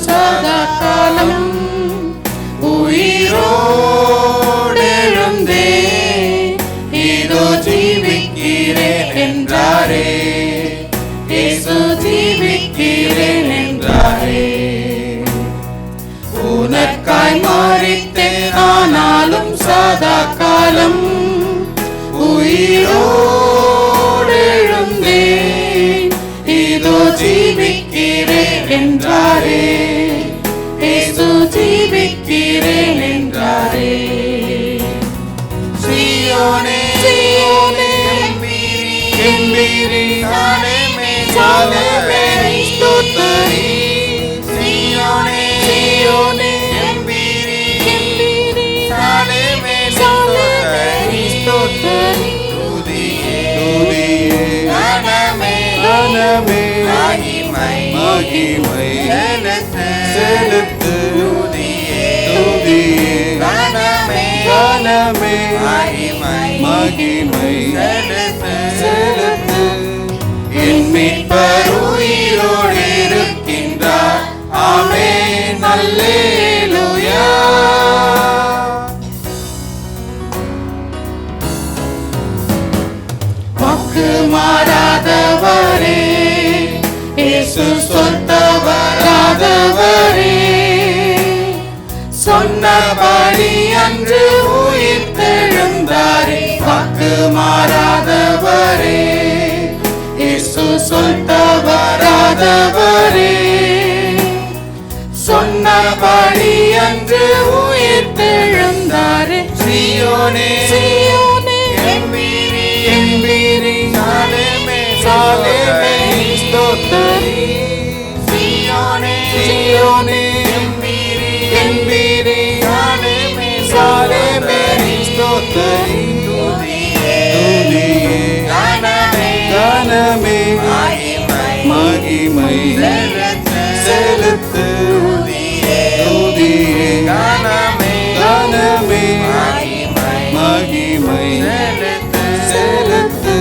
சதா காலம் உயிரோடெழுந்தே இதோ ஜீவிக்கிறேன் என்றாரே. இயேசு ஜீவிக்கிறேன் என்றாரே. உனக்காய் மரித்தேன் ஆனாலும் சதா காலம் உயிரோடெழுந்தேன் இதோ ஜீவிக்கிறேன் என்றாரே. இயேசு ஜீவிக்கிறேன் என்றாரே. சீயோனே சீயோனே கம்பீரி சாலேமே சாலேமே ஸ்தோத்திரி. சீயோனே சீயோனே கம்பீரி கம்பீரி சாலேமே சாலேமே ஸ்தோத்திரி. துதியே துதியே கனமே கனமே மகிமை மகிமை செலுத்து. துதியே துதியே கனமே கனமே மகிமை மகிமை செலுத்து. என் மீட்பர் உயிரோடு இருக்கின்றார். ஆமென் அல்லேலூயா. வாக்கு மாறாதவரே இயேசு சொந்தவராதவரே. சொன்னபடி அன்று உயிர்த்தெழுந்தாரே. வாக்கு மாறாதவரே இயேசு சொந்தவராதவரே. சொன்னபடி அன்று உயிர்த்தெழுந்தாரே. சீயோனே சீயோனே கம்பீரி கம்பீரி சாலேமே சாலேமே ஸ்தோத்திரி. சீயோனே சீயோனே கம்பீரி கம்பீரி சாலேமே சாலேமே ஸ்தோத்திரி. துதியே துதியே கனமே கனமே மகிமை செலுத்து. துதியே துதியே கனமே கனமே மகிமை செலுத்து.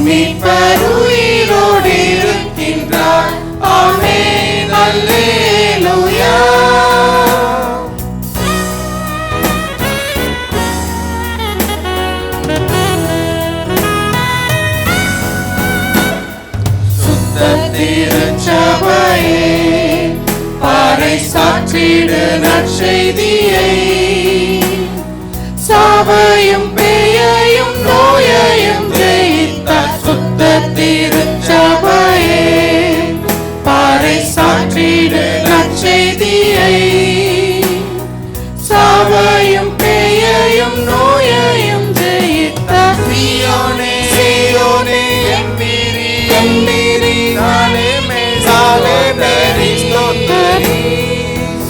மீட்பர் உயிரோடு இருக்கின்றார். ஆமென் அல்லேலூயா. சுத்த திருச்சபையே பாறை சாற்றிடு நற்செய்தியை. சாவையும் பேயையும் நோயையும் ஜெயித்த சுத்த திருச்சபையே பாறை சாற்றிடு நற்செய்தியை. சாவையும் பேயையும் நோயையும் ஜெயித்த சீயோனே சீயோனே கம்பீரி கம்பீரி சாலேமே சாலேமே ஸ்தோத்திரி.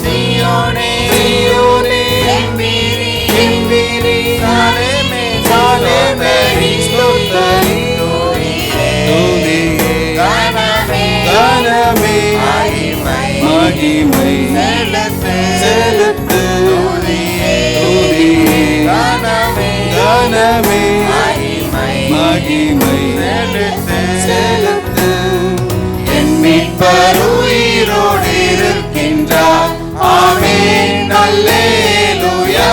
சீயோனே சீயோனே கம்பீரி கம்பீரி சாலேமே சாலேமே ஸ்தோத்திரி. துதியே கனமே கனமே மகிமை செலுத்து. துதியே துதியே கனமே கனமே மகிமை செலுத்து. என் மீட்பர் உயிரோடு இருக்கின்றார். ஆமென் அல்லேலூயா.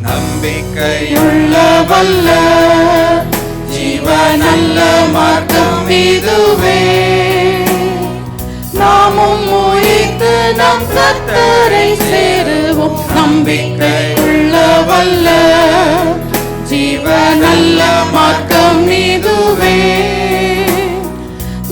நம்பிக்கையுள்ள வல்ல ஜீவனல்ல மார்க்கம் இதுவே. நாமும் உயிர்த்து நம் கர்த்தரை சேருவோம். நம்பிக்கையுள்ள வல்ல ஜீவனல்ல மார்க்கம் இதுவே.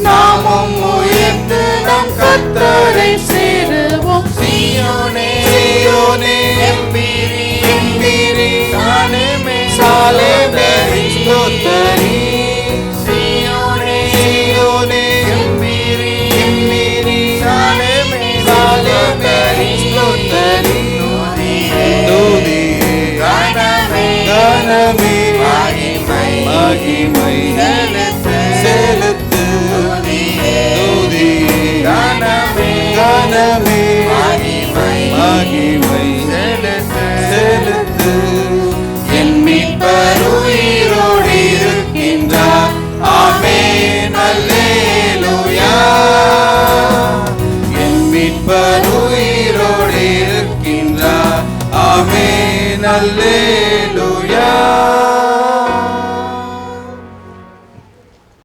நாமும் உயிர்த்து நம் கர்த்தரை சேருவோம். சீயோனே சீயோனே கம்பீரி கம்பீரி சாலேமே சாலேமே ஸ்தோத்திரி. சீயோனே சீயோனே கம்பீரி கம்பீரி சாலேமே சாலேமே ஸ்தோத்திரி. துதியே கனமே கனமே மகிமை செலுத்து. துதியே கனமே கனமே மகிமை செலுத்து. என் மீட்பர் உயிரோடு இருக்கின்றார். ஆமென் ஆமென் அல்லேலூயா.